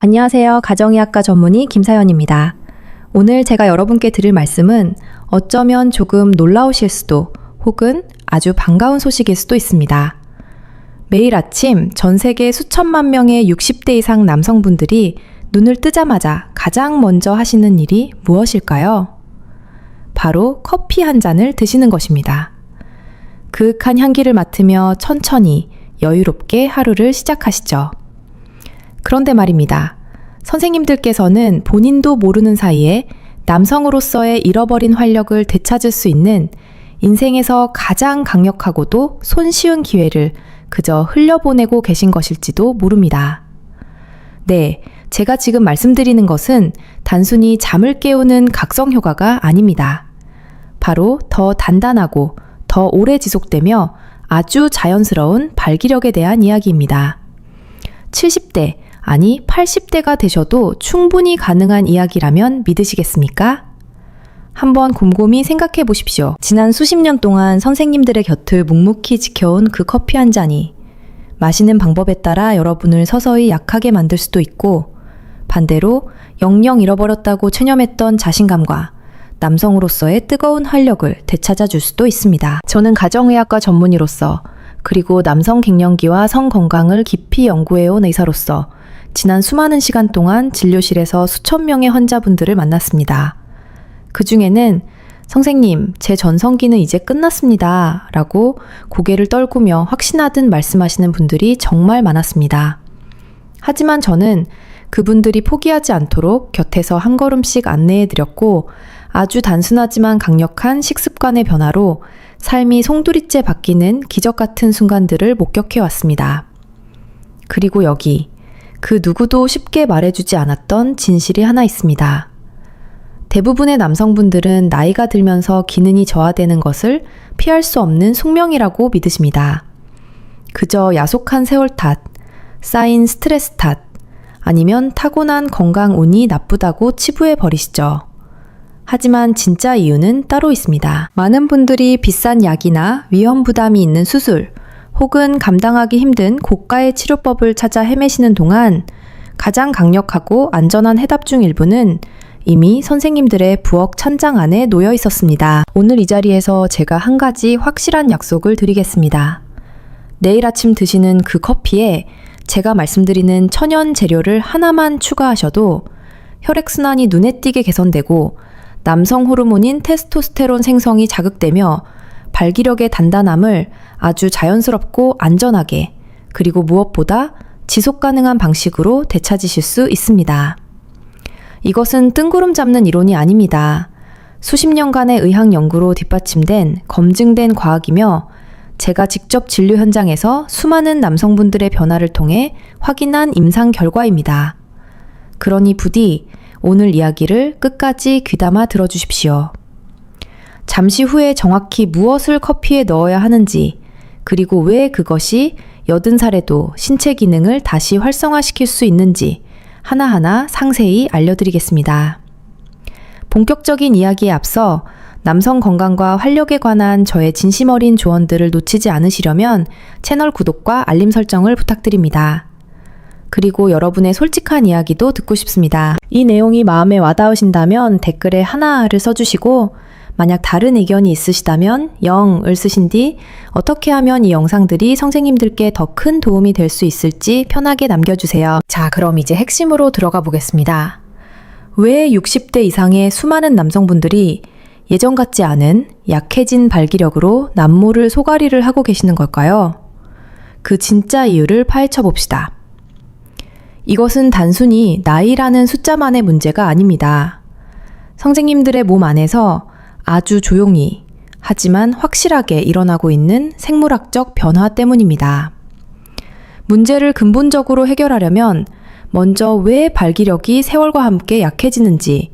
안녕하세요. 가정의학과 전문의 김사연입니다. 오늘 제가 여러분께 드릴 말씀은 어쩌면 조금 놀라우실 수도 혹은 아주 반가운 소식일 수도 있습니다. 매일 아침 전 세계 수천만 명의 60대 이상 남성분들이 눈을 뜨자마자 가장 먼저 하시는 일이 무엇일까요? 바로 커피 한 잔을 드시는 것입니다. 그윽한 향기를 맡으며 천천히 여유롭게 하루를 시작하시죠. 그런데 말입니다. 선생님들께서는 본인도 모르는 사이에 남성으로서의 잃어버린 활력을 되찾을 수 있는 인생에서 가장 강력하고도 손쉬운 기회를 그저 흘려보내고 계신 것일지도 모릅니다. 네, 제가 지금 말씀드리는 것은 단순히 잠을 깨우는 각성 효과가 아닙니다. 바로 더 단단하고 더 오래 지속되며 아주 자연스러운 발기력에 대한 이야기입니다. 70대, 아니 80대가 되셔도 충분히 가능한 이야기라면 믿으시겠습니까? 한번 곰곰이 생각해 보십시오. 지난 수십 년 동안 선생님들의 곁을 묵묵히 지켜온 그 커피 한 잔이 마시는 방법에 따라 여러분을 서서히 약하게 만들 수도 있고, 반대로 영영 잃어버렸다고 체념했던 자신감과 남성으로서의 뜨거운 활력을 되찾아 줄 수도 있습니다. 저는 가정의학과 전문의로서, 그리고 남성 갱년기와 성건강을 깊이 연구해온 의사로서 지난 수많은 시간 동안 진료실에서 수천 명의 환자분들을 만났습니다. 그 중에는 선생님, 제 전성기는 이제 끝났습니다 라고 고개를 떨구며 확신하듯 말씀하시는 분들이 정말 많았습니다. 하지만 저는 그분들이 포기하지 않도록 곁에서 한 걸음씩 안내해드렸고, 아주 단순하지만 강력한 식습관의 변화로 삶이 송두리째 바뀌는 기적 같은 순간들을 목격해왔습니다. 그리고 여기 그 누구도 쉽게 말해주지 않았던 진실이 하나 있습니다. 대부분의 남성분들은 나이가 들면서 기능이 저하되는 것을 피할 수 없는 숙명이라고 믿으십니다. 그저 야속한 세월 탓, 쌓인 스트레스 탓, 아니면 타고난 건강 운이 나쁘다고 치부해 버리시죠. 하지만 진짜 이유는 따로 있습니다. 많은 분들이 비싼 약이나 위험 부담이 있는 수술, 혹은 감당하기 힘든 고가의 치료법을 찾아 헤매시는 동안 가장 강력하고 안전한 해답 중 일부는 이미 선생님들의 부엌 찬장 안에 놓여 있었습니다. 오늘 이 자리에서 제가 한 가지 확실한 약속을 드리겠습니다. 내일 아침 드시는 그 커피에 제가 말씀드리는 천연 재료를 하나만 추가하셔도 혈액순환이 눈에 띄게 개선되고 남성 호르몬인 테스토스테론 생성이 자극되며 발기력의 단단함을 아주 자연스럽고 안전하게, 그리고 무엇보다 지속 가능한 방식으로 되찾으실 수 있습니다. 이것은 뜬구름 잡는 이론이 아닙니다. 수십 년간의 의학 연구로 뒷받침된 검증된 과학이며 제가 직접 진료 현장에서 수많은 남성분들의 변화를 통해 확인한 임상 결과입니다. 그러니 부디 오늘 이야기를 끝까지 귀담아 들어주십시오. 잠시 후에 정확히 무엇을 커피에 넣어야 하는지, 그리고 왜 그것이 80살에도 신체 기능을 다시 활성화시킬 수 있는지 하나하나 상세히 알려드리겠습니다. 본격적인 이야기에 앞서 남성 건강과 활력에 관한 저의 진심 어린 조언들을 놓치지 않으시려면 채널 구독과 알림 설정을 부탁드립니다. 그리고 여러분의 솔직한 이야기도 듣고 싶습니다. 이 내용이 마음에 와닿으신다면 댓글에 하나를 써주시고, 만약 다른 의견이 있으시다면 0을 쓰신 뒤 어떻게 하면 이 영상들이 선생님들께 더 큰 도움이 될 수 있을지 편하게 남겨주세요. 자, 그럼 이제 핵심으로 들어가 보겠습니다. 왜 60대 이상의 수많은 남성분들이 예전 같지 않은 약해진 발기력으로 남모를 소가리를 하고 계시는 걸까요? 그 진짜 이유를 파헤쳐 봅시다. 이것은 단순히 나이라는 숫자만의 문제가 아닙니다. 선생님들의 몸 안에서 아주 조용히 하지만 확실하게 일어나고 있는 생물학적 변화 때문입니다. 문제를 근본적으로 해결하려면 먼저 왜 발기력이 세월과 함께 약해지는지,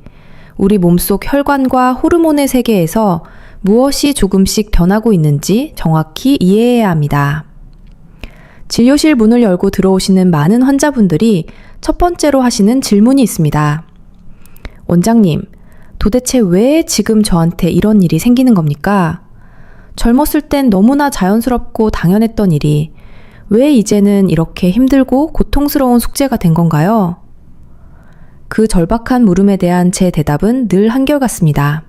우리 몸속 혈관과 호르몬의 세계에서 무엇이 조금씩 변하고 있는지 정확히 이해해야 합니다. 진료실 문을 열고 들어오시는 많은 환자분들이 첫 번째로 하시는 질문이 있습니다. 원장님, 도대체 왜 지금 저한테 이런 일이 생기는 겁니까? 젊었을 땐 너무나 자연스럽고 당연했던 일이 왜 이제는 이렇게 힘들고 고통스러운 숙제가 된 건가요? 그 절박한 물음에 대한 제 대답은 늘 한결같습니다.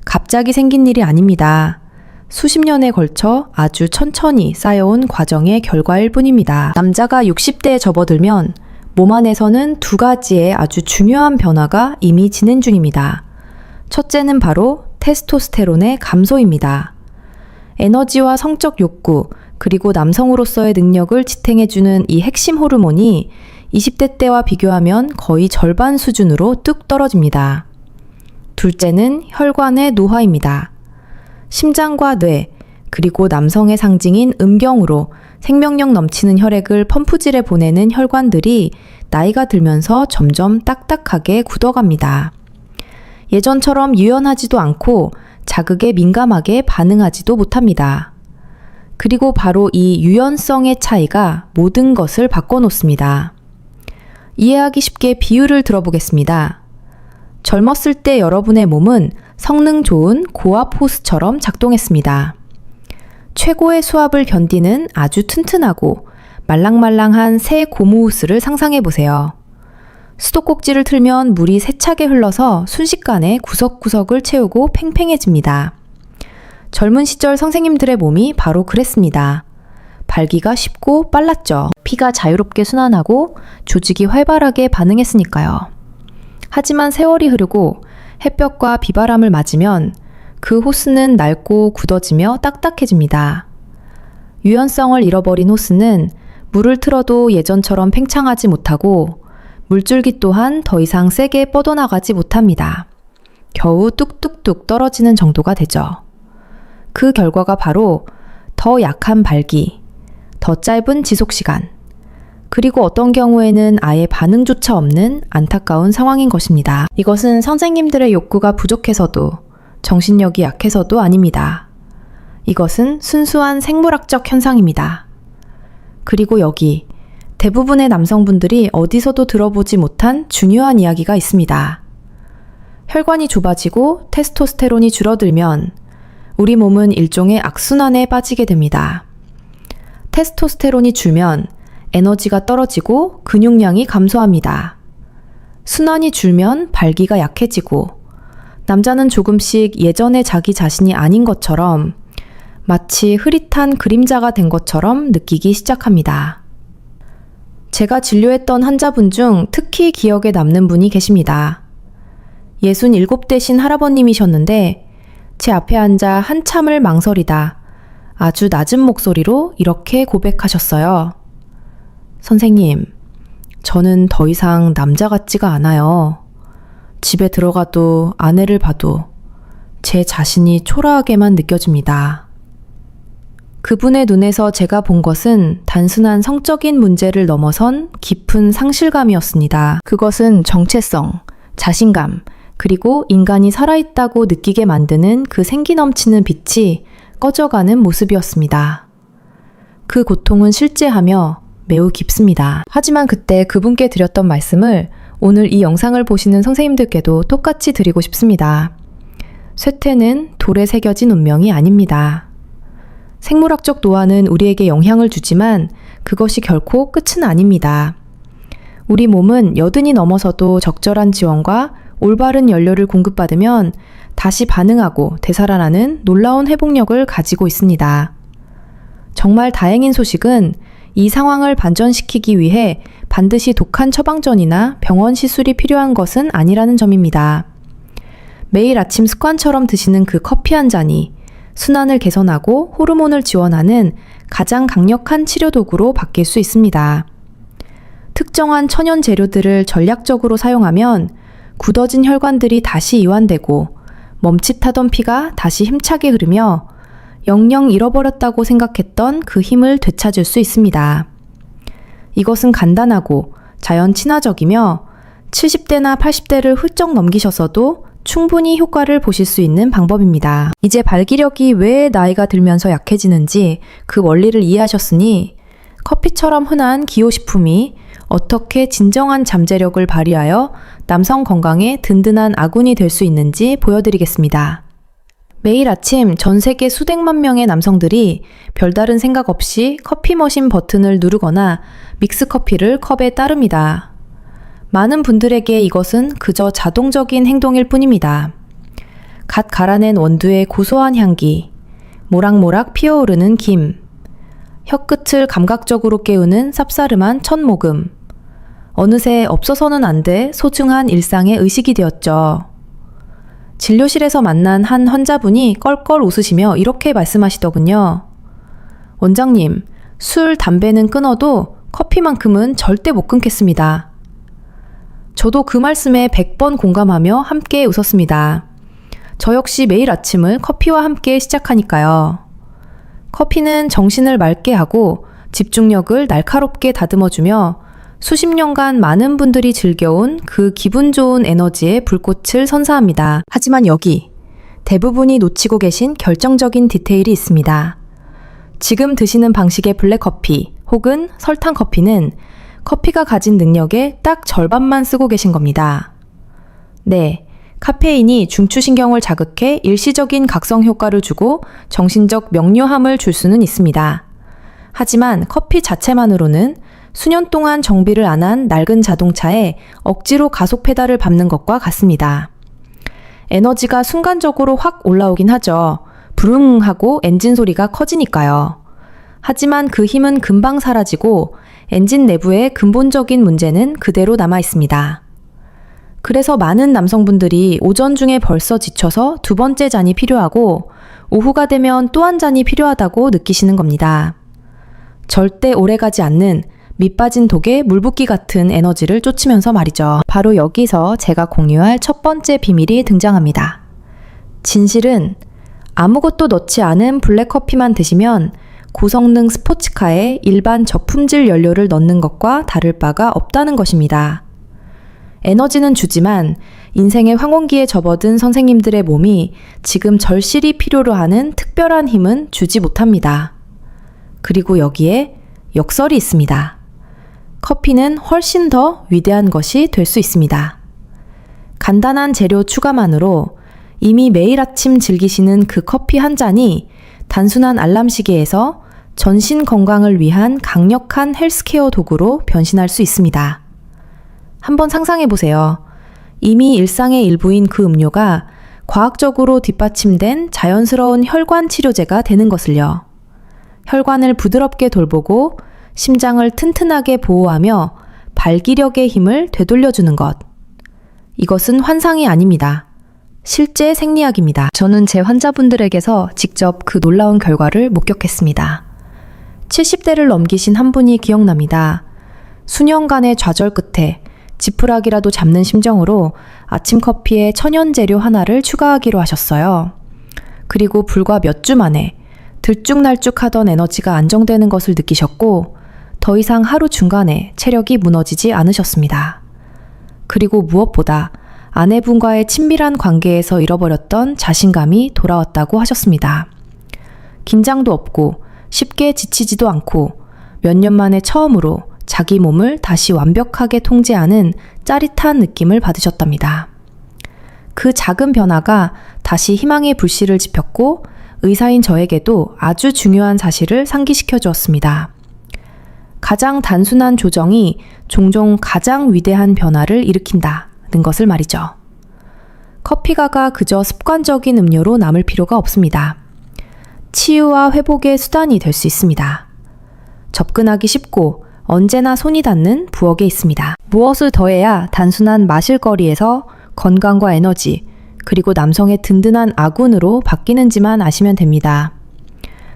갑자기 생긴 일이 아닙니다. 수십 년에 걸쳐 아주 천천히 쌓여온 과정의 결과일 뿐입니다. 남자가 60대에 접어들면 몸 안에서는 두 가지의 아주 중요한 변화가 이미 진행 중입니다. 첫째는 바로 테스토스테론의 감소입니다. 에너지와 성적 욕구, 그리고 남성으로서의 능력을 지탱해주는 이 핵심 호르몬이 20대 때와 비교하면 거의 절반 수준으로 뚝 떨어집니다. 둘째는 혈관의 노화입니다. 심장과 뇌, 그리고 남성의 상징인 음경으로 생명력 넘치는 혈액을 펌프질에 보내는 혈관들이 나이가 들면서 점점 딱딱하게 굳어갑니다. 예전처럼 유연하지도 않고 자극에 민감하게 반응하지도 못합니다. 그리고 바로 이 유연성의 차이가 모든 것을 바꿔놓습니다. 이해하기 쉽게 비유를 들어보겠습니다. 젊었을 때 여러분의 몸은 성능 좋은 고압 호스처럼 작동했습니다. 최고의 수압을 견디는 아주 튼튼하고 말랑말랑한 새 고무호스를 상상해 보세요. 수도꼭지를 틀면 물이 세차게 흘러서 순식간에 구석구석을 채우고 팽팽해집니다. 젊은 시절 선생님들의 몸이 바로 그랬습니다. 발기가 쉽고 빨랐죠. 피가 자유롭게 순환하고 조직이 활발하게 반응했으니까요. 하지만 세월이 흐르고 햇볕과 비바람을 맞으면 그 호스는 낡고 굳어지며 딱딱해집니다. 유연성을 잃어버린 호스는 물을 틀어도 예전처럼 팽창하지 못하고 물줄기 또한 더 이상 세게 뻗어나가지 못합니다. 겨우 뚝뚝뚝 떨어지는 정도가 되죠. 그 결과가 바로 더 약한 발기, 더 짧은 지속시간, 그리고 어떤 경우에는 아예 반응조차 없는 안타까운 상황인 것입니다. 이것은 선생님들의 욕구가 부족해서도 정신력이 약해서도 아닙니다. 이것은 순수한 생물학적 현상입니다. 그리고 여기 대부분의 남성분들이 어디서도 들어보지 못한 중요한 이야기가 있습니다. 혈관이 좁아지고 테스토스테론이 줄어들면 우리 몸은 일종의 악순환에 빠지게 됩니다. 테스토스테론이 줄면 에너지가 떨어지고 근육량이 감소합니다. 순환이 줄면 발기가 약해지고 남자는 조금씩 예전의 자기 자신이 아닌 것처럼 마치 흐릿한 그림자가 된 것처럼 느끼기 시작합니다. 제가 진료했던 환자분 중 특히 기억에 남는 분이 계십니다. 67대신 할아버님이셨는데 제 앞에 앉아 한참을 망설이다 아주 낮은 목소리로 이렇게 고백하셨어요. 선생님, 저는 더 이상 남자 같지가 않아요. 집에 들어가도 아내를 봐도 제 자신이 초라하게만 느껴집니다. 그분의 눈에서 제가 본 것은 단순한 성적인 문제를 넘어선 깊은 상실감이었습니다. 그것은 정체성, 자신감, 그리고 인간이 살아있다고 느끼게 만드는 그 생기 넘치는 빛이 꺼져가는 모습이었습니다. 그 고통은 실제하며 매우 깊습니다. 하지만 그때 그분께 드렸던 말씀을 오늘 이 영상을 보시는 선생님들께도 똑같이 드리고 싶습니다. 쇠퇴는 돌에 새겨진 운명이 아닙니다. 생물학적 노화는 우리에게 영향을 주지만 그것이 결코 끝은 아닙니다. 우리 몸은 여든이 넘어서도 적절한 지원과 올바른 연료를 공급받으면 다시 반응하고 되살아나는 놀라운 회복력을 가지고 있습니다. 정말 다행인 소식은 이 상황을 반전시키기 위해 반드시 독한 처방전이나 병원 시술이 필요한 것은 아니라는 점입니다. 매일 아침 습관처럼 드시는 그 커피 한 잔이 순환을 개선하고 호르몬을 지원하는 가장 강력한 치료 도구로 바뀔 수 있습니다. 특정한 천연 재료들을 전략적으로 사용하면 굳어진 혈관들이 다시 이완되고 멈칫하던 피가 다시 힘차게 흐르며 영영 잃어버렸다고 생각했던 그 힘을 되찾을 수 있습니다. 이것은 간단하고 자연 친화적이며 70대나 80대를 훌쩍 넘기셨어도 충분히 효과를 보실 수 있는 방법입니다. 이제 발기력이 왜 나이가 들면서 약해지는지 그 원리를 이해하셨으니 커피처럼 흔한 기호식품이 어떻게 진정한 잠재력을 발휘하여 남성 건강에 든든한 아군이 될 수 있는지 보여드리겠습니다. 매일 아침 전 세계 수백만 명의 남성들이 별다른 생각 없이 커피 머신 버튼을 누르거나 믹스커피를 컵에 따릅니다. 많은 분들에게 이것은 그저 자동적인 행동일 뿐입니다. 갓 갈아낸 원두의 고소한 향기, 모락모락 피어오르는 김, 혀끝을 감각적으로 깨우는 쌉싸름한 첫 모금, 어느새 없어서는 안 돼 소중한 일상의 의식이 되었죠. 진료실에서 만난 한 환자분이 껄껄 웃으시며 이렇게 말씀하시더군요. 원장님, 술, 담배는 끊어도 커피만큼은 절대 못 끊겠습니다. 저도 그 말씀에 100번 공감하며 함께 웃었습니다. 저 역시 매일 아침을 커피와 함께 시작하니까요. 커피는 정신을 맑게 하고 집중력을 날카롭게 다듬어주며 수십 년간 많은 분들이 즐겨온 그 기분 좋은 에너지의 불꽃을 선사합니다. 하지만 여기 대부분이 놓치고 계신 결정적인 디테일이 있습니다. 지금 드시는 방식의 블랙커피 혹은 설탕커피는 커피가 가진 능력의 딱 절반만 쓰고 계신 겁니다. 네, 카페인이 중추신경을 자극해 일시적인 각성 효과를 주고 정신적 명료함을 줄 수는 있습니다. 하지만 커피 자체만으로는 수년 동안 정비를 안 한 낡은 자동차에 억지로 가속 페달을 밟는 것과 같습니다. 에너지가 순간적으로 확 올라오긴 하죠. 부릉 하고 엔진 소리가 커지니까요. 하지만 그 힘은 금방 사라지고 엔진 내부의 근본적인 문제는 그대로 남아 있습니다. 그래서 많은 남성분들이 오전 중에 벌써 지쳐서 두 번째 잔이 필요하고 오후가 되면 또 한 잔이 필요하다고 느끼시는 겁니다. 절대 오래가지 않는 밑빠진 독에 물붓기 같은 에너지를 쫓으면서 말이죠. 바로 여기서 제가 공유할 첫 번째 비밀이 등장합니다. 진실은 아무것도 넣지 않은 블랙커피만 드시면 고성능 스포츠카에 일반 저품질 연료를 넣는 것과 다를 바가 없다는 것입니다. 에너지는 주지만 인생의 황혼기에 접어든 선생님들의 몸이 지금 절실히 필요로 하는 특별한 힘은 주지 못합니다. 그리고 여기에 역설이 있습니다. 커피는 훨씬 더 위대한 것이 될 수 있습니다. 간단한 재료 추가만으로 이미 매일 아침 즐기시는 그 커피 한 잔이 단순한 알람 시계에서 전신 건강을 위한 강력한 헬스케어 도구로 변신할 수 있습니다. 한번 상상해 보세요. 이미 일상의 일부인 그 음료가 과학적으로 뒷받침된 자연스러운 혈관 치료제가 되는 것을요. 혈관을 부드럽게 돌보고 심장을 튼튼하게 보호하며 발기력의 힘을 되돌려주는 것. 이것은 환상이 아닙니다. 실제 생리학입니다. 저는 제 환자분들에게서 직접 그 놀라운 결과를 목격했습니다. 70대를 넘기신 한 분이 기억납니다. 수년간의 좌절 끝에 지푸라기라도 잡는 심정으로 아침 커피에 천연 재료 하나를 추가하기로 하셨어요. 그리고 불과 몇 주 만에 들쭉날쭉하던 에너지가 안정되는 것을 느끼셨고 더 이상 하루 중간에 체력이 무너지지 않으셨습니다. 그리고 무엇보다 아내분과의 친밀한 관계에서 잃어버렸던 자신감이 돌아왔다고 하셨습니다. 긴장도 없고 쉽게 지치지도 않고 몇 년 만에 처음으로 자기 몸을 다시 완벽하게 통제하는 짜릿한 느낌을 받으셨답니다. 그 작은 변화가 다시 희망의 불씨를 지폈고 의사인 저에게도 아주 중요한 사실을 상기시켜 주었습니다. 가장 단순한 조정이 종종 가장 위대한 변화를 일으킨다는 것을 말이죠. 커피가가 그저 습관적인 음료로 남을 필요가 없습니다. 치유와 회복의 수단이 될 수 있습니다. 접근하기 쉽고 언제나 손이 닿는 부엌에 있습니다. 무엇을 더해야 단순한 마실거리에서 건강과 에너지, 그리고 남성의 든든한 아군으로 바뀌는지만 아시면 됩니다.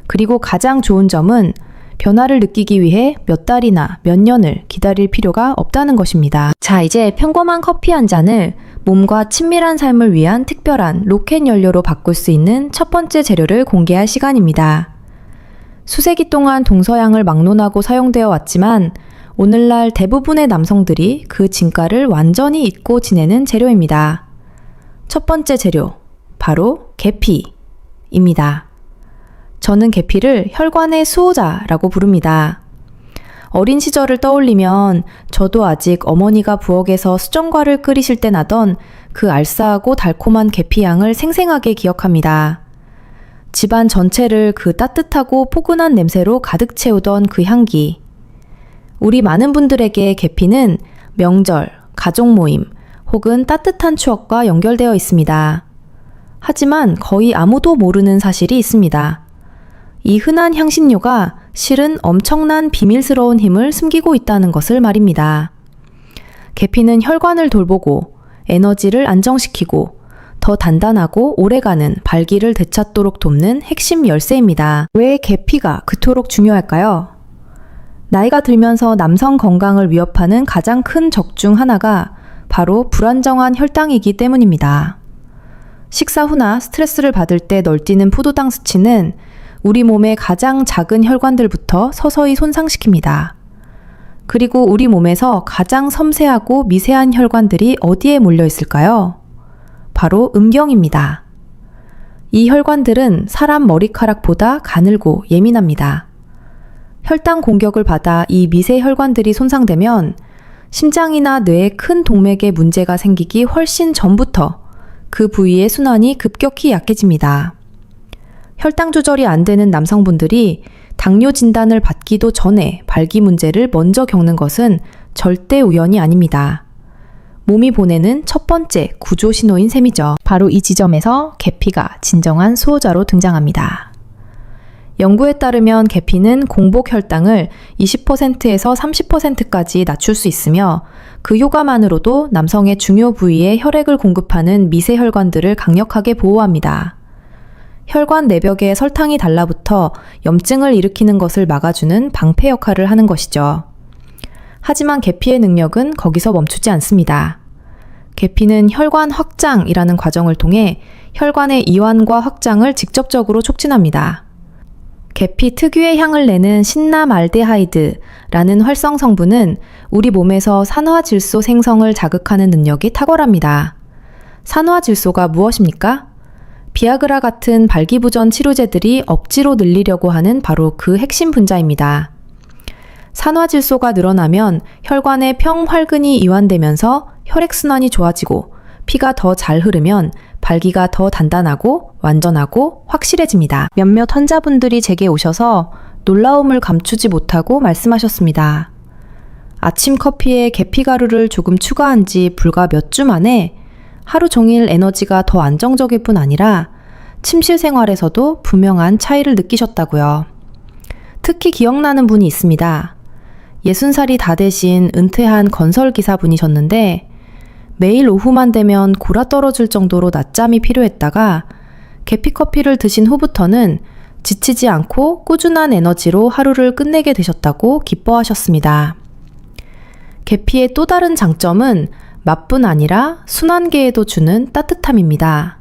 그리고 가장 좋은 점은 변화를 느끼기 위해 몇 달이나 몇 년을 기다릴 필요가 없다는 것입니다. 자, 이제 평범한 커피 한 잔을 몸과 친밀한 삶을 위한 특별한 로켓 연료로 바꿀 수 있는 첫 번째 재료를 공개할 시간입니다. 수세기 동안 동서양을 막론하고 사용되어 왔지만 오늘날 대부분의 남성들이 그 진가를 완전히 잊고 지내는 재료입니다. 첫 번째 재료, 바로 계피입니다. 저는 계피를 혈관의 수호자라고 부릅니다. 어린 시절을 떠올리면 저도 아직 어머니가 부엌에서 수정과를 끓이실 때 나던 그 알싸하고 달콤한 계피향을 생생하게 기억합니다. 집안 전체를 그 따뜻하고 포근한 냄새로 가득 채우던 그 향기. 우리 많은 분들에게 계피는 명절, 가족 모임 혹은 따뜻한 추억과 연결되어 있습니다. 하지만 거의 아무도 모르는 사실이 있습니다. 이 흔한 향신료가 실은 엄청난 비밀스러운 힘을 숨기고 있다는 것을 말입니다. 계피는 혈관을 돌보고 에너지를 안정시키고 더 단단하고 오래가는 발기를 되찾도록 돕는 핵심 열쇠입니다. 왜 계피가 그토록 중요할까요? 나이가 들면서 남성 건강을 위협하는 가장 큰 적 중 하나가 바로 불안정한 혈당이기 때문입니다. 식사 후나 스트레스를 받을 때 널뛰는 포도당 수치는 우리 몸의 가장 작은 혈관들부터 서서히 손상시킵니다. 그리고 우리 몸에서 가장 섬세하고 미세한 혈관들이 어디에 몰려 있을까요? 바로 음경입니다. 이 혈관들은 사람 머리카락보다 가늘고 예민합니다. 혈당 공격을 받아 이 미세 혈관들이 손상되면 심장이나 뇌에 큰 동맥에 문제가 생기기 훨씬 전부터 그 부위의 순환이 급격히 약해집니다. 혈당 조절이 안 되는 남성분들이 당뇨 진단을 받기도 전에 발기 문제를 먼저 겪는 것은 절대 우연이 아닙니다. 몸이 보내는 첫 번째 구조 신호인 셈이죠. 바로 이 지점에서 계피가 진정한 수호자로 등장합니다. 연구에 따르면 계피는 공복 혈당을 20%에서 30%까지 낮출 수 있으며 그 효과만으로도 남성의 중요 부위에 혈액을 공급하는 미세 혈관들을 강력하게 보호합니다. 혈관 내벽에 설탕이 달라붙어 염증을 일으키는 것을 막아주는 방패 역할을 하는 것이죠. 하지만 계피의 능력은 거기서 멈추지 않습니다. 계피는 혈관 확장이라는 과정을 통해 혈관의 이완과 확장을 직접적으로 촉진합니다. 계피 특유의 향을 내는 신나말데하이드라는 활성 성분은 우리 몸에서 산화질소 생성을 자극하는 능력이 탁월합니다. 산화질소가 무엇입니까? 비아그라 같은 발기부전 치료제들이 억지로 늘리려고 하는 바로 그 핵심 분자입니다. 산화질소가 늘어나면 혈관의 평활근이 이완되면서 혈액순환이 좋아지고 피가 더 잘 흐르면 발기가 더 단단하고 완전하고 확실해집니다. 몇몇 환자분들이 제게 오셔서 놀라움을 감추지 못하고 말씀하셨습니다. 아침 커피에 계피가루를 조금 추가한 지 불과 몇 주 만에 하루 종일 에너지가 더 안정적일 뿐 아니라 침실 생활에서도 분명한 차이를 느끼셨다고요. 특히 기억나는 분이 있습니다. 60살이 다 되신 은퇴한 건설기사분이셨는데 매일 오후만 되면 골아떨어질 정도로 낮잠이 필요했다가 계피커피를 드신 후부터는 지치지 않고 꾸준한 에너지로 하루를 끝내게 되셨다고 기뻐하셨습니다. 계피의 또 다른 장점은 맛뿐 아니라 순환계에도 주는 따뜻함입니다.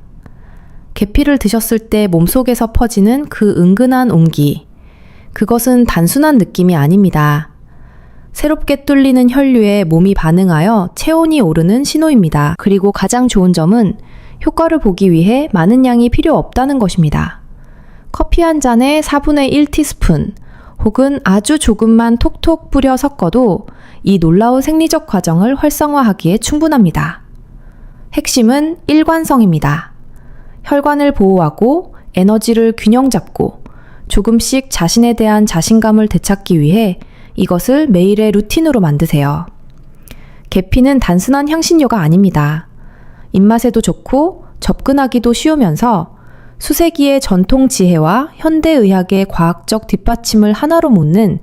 계피를 드셨을 때 몸속에서 퍼지는 그 은근한 온기, 그것은 단순한 느낌이 아닙니다. 새롭게 뚫리는 혈류에 몸이 반응하여 체온이 오르는 신호입니다. 그리고 가장 좋은 점은 효과를 보기 위해 많은 양이 필요 없다는 것입니다. 커피 한 잔에 4분의 1티스푼 혹은 아주 조금만 톡톡 뿌려 섞어도 이 놀라운 생리적 과정을 활성화하기에 충분합니다. 핵심은 일관성입니다. 혈관을 보호하고 에너지를 균형 잡고 조금씩 자신에 대한 자신감을 되찾기 위해 이것을 매일의 루틴으로 만드세요. 계피는 단순한 향신료가 아닙니다. 입맛에도 좋고 접근하기도 쉬우면서 수세기의 전통 지혜와 현대의학의 과학적 뒷받침을 하나로 몬는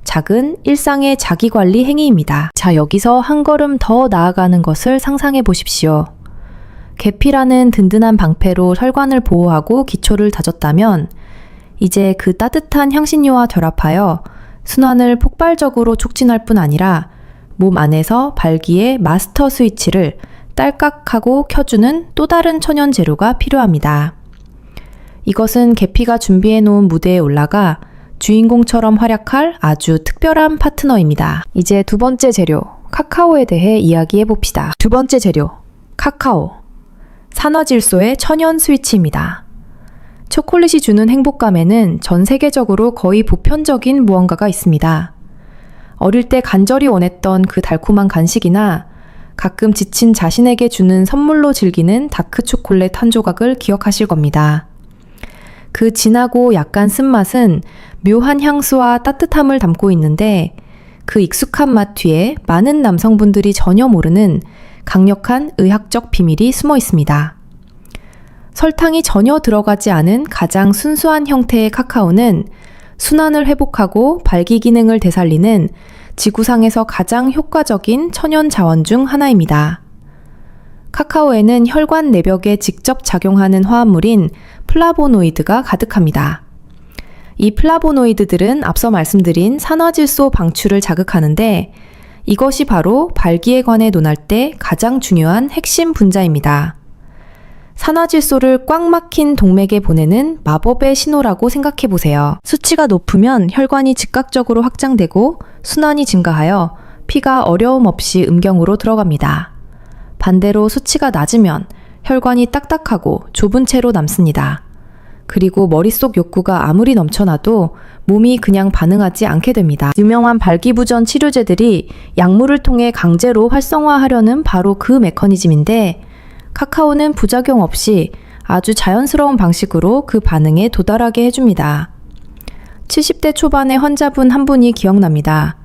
작은 일상의 자기관리 행위입니다. 자, 여기서 한 걸음 더 나아가는 것을 상상해 보십시오. 계피라는 든든한 방패로 혈관을 보호하고 기초를 다졌다면 이제 그 따뜻한 향신료와 결합하여 순환을 폭발적으로 촉진할 뿐 아니라 몸 안에서 발기의 마스터 스위치를 딸깍하고 켜주는 또 다른 천연 재료가 필요합니다. 이것은 계피가 준비해 놓은 무대에 올라가 주인공처럼 활약할 아주 특별한 파트너입니다. 이제 두 번째 재료, 카카오에 대해 이야기해 봅시다. 두 번째 재료, 카카오. 산화질소의 천연 스위치입니다. 초콜릿이 주는 행복감에는 전 세계적으로 거의 보편적인 무언가가 있습니다. 어릴 때 간절히 원했던 그 달콤한 간식이나 가끔 지친 자신에게 주는 선물로 즐기는 다크 초콜릿 한 조각을 기억하실 겁니다. 그 진하고 약간 쓴맛은 묘한 향수와 따뜻함을 담고 있는데 그 익숙한 맛 뒤에 많은 남성분들이 전혀 모르는 강력한 의학적 비밀이 숨어 있습니다. 설탕이 전혀 들어가지 않은 가장 순수한 형태의 카카오는 순환을 회복하고 발기 기능을 되살리는 지구상에서 가장 효과적인 천연 자원 중 하나입니다. 카카오에는 혈관 내벽에 직접 작용하는 화합물인 플라보노이드가 가득합니다. 이 플라보노이드들은 앞서 말씀드린 산화질소 방출을 자극하는데 이것이 바로 발기에 관해 논할 때 가장 중요한 핵심 분자입니다. 산화질소를 꽉 막힌 동맥에 보내는 마법의 신호라고 생각해 보세요. 수치가 높으면 혈관이 즉각적으로 확장되고 순환이 증가하여 피가 어려움 없이 음경으로 들어갑니다. 반대로 수치가 낮으면 혈관이 딱딱하고 좁은 채로 남습니다. 그리고 머릿속 욕구가 아무리 넘쳐나도 몸이 그냥 반응하지 않게 됩니다. 유명한 발기부전 치료제들이 약물을 통해 강제로 활성화하려는 바로 그 메커니즘인데 카카오는 부작용 없이 아주 자연스러운 방식으로 그 반응에 도달하게 해줍니다. 70대 초반의 환자분 한 분이 기억납니다.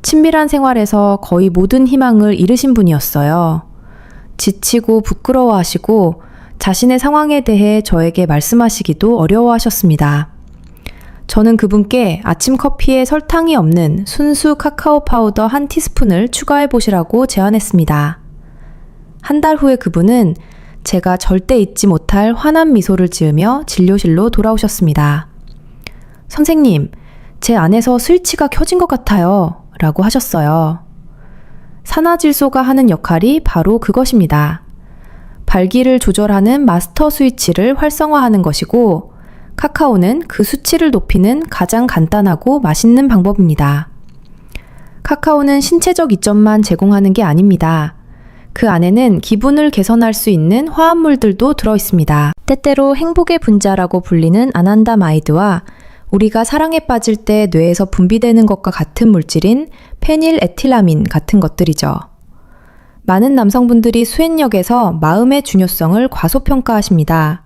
친밀한 생활에서 거의 모든 희망을 잃으신 분이었어요. 지치고 부끄러워하시고 자신의 상황에 대해 저에게 말씀하시기도 어려워하셨습니다. 저는 그분께 아침 커피에 설탕이 없는 순수 카카오 파우더 한 티스푼을 추가해 보시라고 제안했습니다. 한 달 후에 그분은 제가 절대 잊지 못할 환한 미소를 지으며 진료실로 돌아오셨습니다. 선생님, 제 안에서 스위치가 켜진 것 같아요. 라고 하셨어요. 산화질소가 하는 역할이 바로 그것입니다. 발기를 조절하는 마스터 스위치를 활성화하는 것이고 카카오는 그 수치를 높이는 가장 간단하고 맛있는 방법입니다. 카카오는 신체적 이점만 제공하는 게 아닙니다. 그 안에는 기분을 개선할 수 있는 화합물들도 들어 있습니다. 때때로 행복의 분자라고 불리는 아난다마이드와 우리가 사랑에 빠질 때 뇌에서 분비되는 것과 같은 물질인 페닐에틸아민 같은 것들이죠. 많은 남성분들이 수행력에서 마음의 중요성을 과소평가하십니다.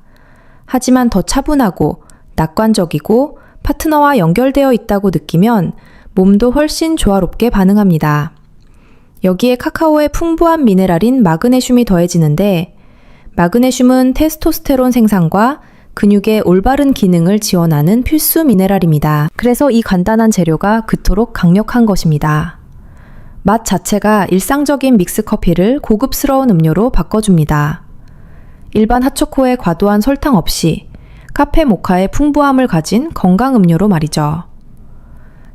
하지만 더 차분하고 낙관적이고 파트너와 연결되어 있다고 느끼면 몸도 훨씬 조화롭게 반응합니다. 여기에 카카오의 풍부한 미네랄인 마그네슘이 더해지는데 마그네슘은 테스토스테론 생산과 근육의 올바른 기능을 지원하는 필수 미네랄입니다. 그래서 이 간단한 재료가 그토록 강력한 것입니다. 맛 자체가 일상적인 믹스커피를 고급스러운 음료로 바꿔줍니다. 일반 핫초코에 과도한 설탕 없이 카페 모카의 풍부함을 가진 건강 음료로 말이죠.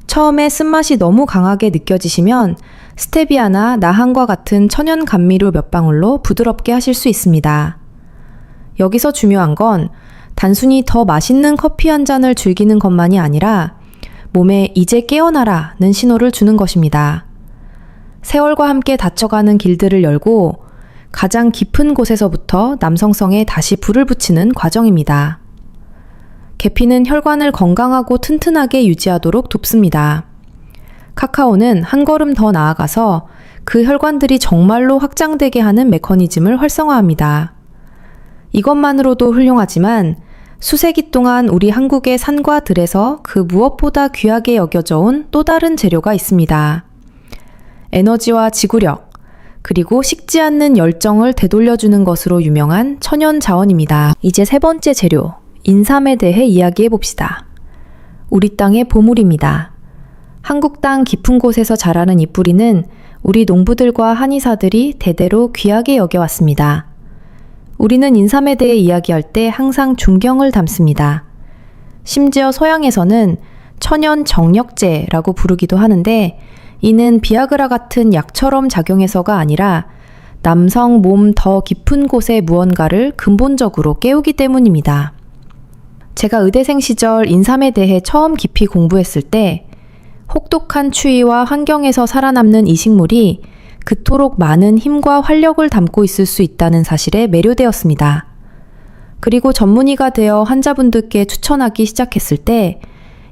처음에 쓴맛이 너무 강하게 느껴지시면 스테비아나 나한과 같은 천연 감미료 몇 방울로 부드럽게 하실 수 있습니다. 여기서 중요한 건 단순히 더 맛있는 커피 한 잔을 즐기는 것만이 아니라 몸에 이제 깨어나라는 신호를 주는 것입니다. 세월과 함께 닫혀가는 길들을 열고 가장 깊은 곳에서부터 남성성에 다시 불을 붙이는 과정입니다. 계피는 혈관을 건강하고 튼튼하게 유지하도록 돕습니다. 카카오는 한 걸음 더 나아가서 그 혈관들이 정말로 확장되게 하는 메커니즘을 활성화합니다. 이것만으로도 훌륭하지만 수세기 동안 우리 한국의 산과 들에서 그 무엇보다 귀하게 여겨져 온 또 다른 재료가 있습니다. 에너지와 지구력, 그리고 식지 않는 열정을 되돌려주는 것으로 유명한 천연 자원입니다. 이제 세 번째 재료, 인삼에 대해 이야기해 봅시다. 우리 땅의 보물입니다. 한국 땅 깊은 곳에서 자라는 이 뿌리는 우리 농부들과 한의사들이 대대로 귀하게 여겨왔습니다. 우리는 인삼에 대해 이야기할 때 항상 존경을 담습니다. 심지어 서양에서는 천연 정력제라고 부르기도 하는데 이는 비아그라 같은 약처럼 작용해서가 아니라 남성 몸 더 깊은 곳의 무언가를 근본적으로 깨우기 때문입니다. 제가 의대생 시절 인삼에 대해 처음 깊이 공부했을 때 혹독한 추위와 환경에서 살아남는 이 식물이 그토록 많은 힘과 활력을 담고 있을 수 있다는 사실에 매료되었습니다. 그리고 전문의가 되어 환자분들께 추천하기 시작했을 때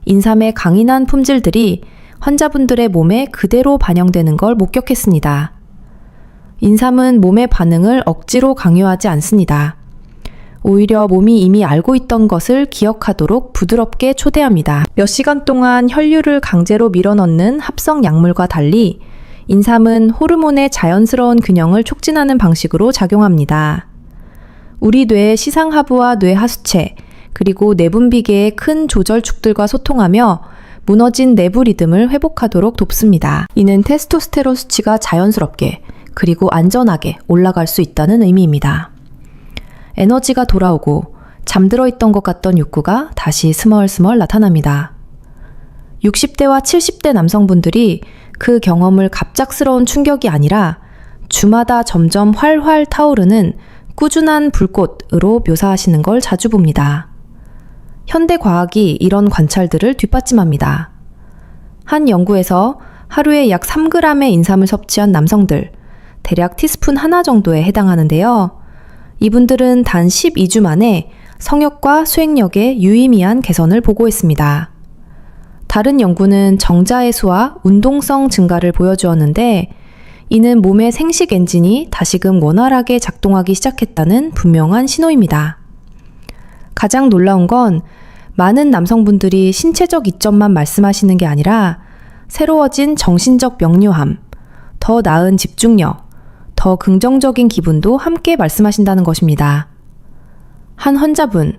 인삼의 강인한 품질들이 환자분들의 몸에 그대로 반영되는 걸 목격했습니다. 인삼은 몸의 반응을 억지로 강요하지 않습니다. 오히려 몸이 이미 알고 있던 것을 기억하도록 부드럽게 초대합니다. 몇 시간 동안 혈류를 강제로 밀어넣는 합성 약물과 달리 인삼은 호르몬의 자연스러운 균형을 촉진하는 방식으로 작용합니다. 우리 뇌의 시상하부와 뇌하수체, 그리고 내분비계의 큰 조절축들과 소통하며 무너진 내부 리듬을 회복하도록 돕습니다. 이는 테스토스테론 수치가 자연스럽게 그리고 안전하게 올라갈 수 있다는 의미입니다. 에너지가 돌아오고 잠들어 있던 것 같던 욕구가 다시 스멀스멀 나타납니다. 60대와 70대 남성분들이 그 경험을 갑작스러운 충격이 아니라 주마다 점점 활활 타오르는 꾸준한 불꽃으로 묘사하시는 걸 자주 봅니다. 현대 과학이 이런 관찰들을 뒷받침합니다. 한 연구에서 하루에 약 3g의 인삼을 섭취한 남성들, 대략 티스푼 하나 정도에 해당하는데요. 이분들은 단 12주 만에 성욕과 수행력에 유의미한 개선을 보고했습니다. 다른 연구는 정자해수와 운동성 증가를 보여주었는데 이는 몸의 생식 엔진이 다시금 원활하게 작동하기 시작했다는 분명한 신호입니다. 가장 놀라운 건 많은 남성분들이 신체적 이점만 말씀하시는 게 아니라 새로워진 정신적 명료함, 더 나은 집중력, 더 긍정적인 기분도 함께 말씀하신다는 것입니다. 한 환자분,